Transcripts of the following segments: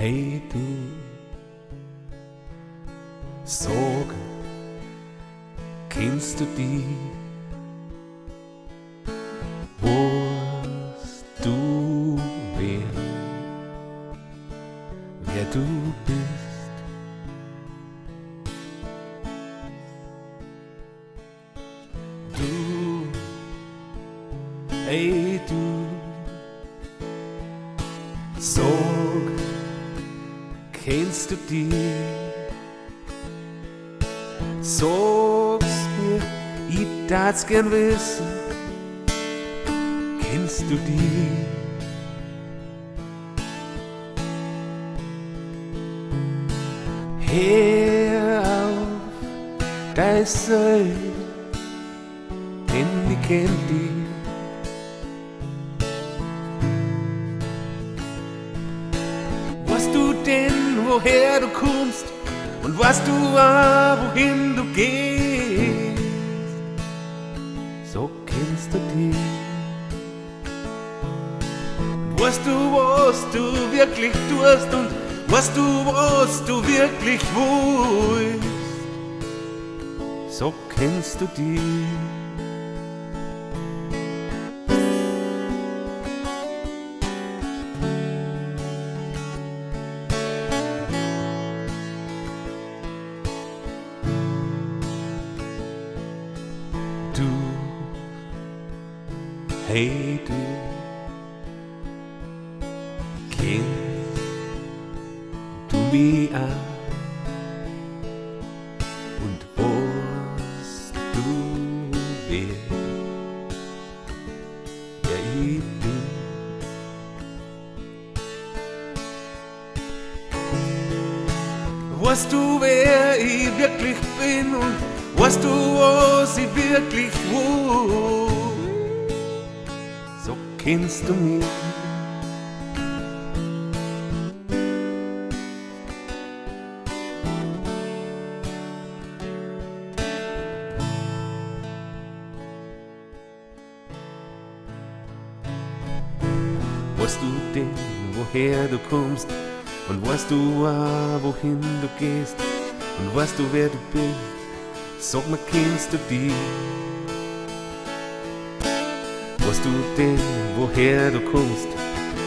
Hey du, sag, kennst du die, weißt du wer du bist? Du, hey du, sag, kennst du die? Sag's mir, ich darf's gern wissen. Kennst du die? Hör auf, dein Seil, denn ich kenn die. Weißt du denn, woher du kommst? Und weißt du auch, wohin du gehst? So kennst du die. Und weißt du, was du wirklich tust? Und weißt du, was du wirklich willst? So kennst du die. Du, hey du, kennst du mich auch? Und weißt du, wer ich bin? Weißt du, wer ich wirklich bin? Und weißt du, was ich wirklich will? So kennst du mich. Weißt du denn, woher du kommst? Und weißt du auch, wohin du gehst? Und weißt du, wer du bist? Sag mal, kennst du die? Weißt du denn, woher du kommst?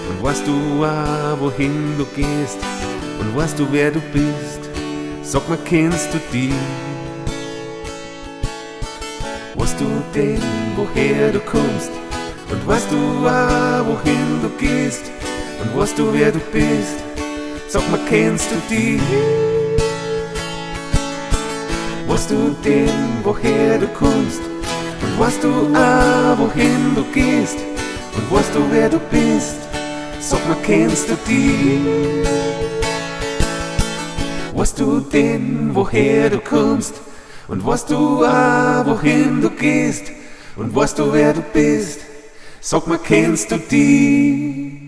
Und weißt du auch, wohin du gehst? Und weißt du, wer du bist? Sag mal, kennst du die? Weißt du denn, woher du kommst? Und weißt du auch, wohin du gehst? Und weißt du, wer du bist? Sag mal, kennst du die? Weißt du denn, woher du kommst? Und weißt du auch, wohin du gehst? Und weißt du, wer du bist? Sag mal, kennst du die? Weißt du denn, woher du kommst? Und weißt du auch, wohin du gehst? Und weißt du, wer du bist? Sag mal, kennst du die?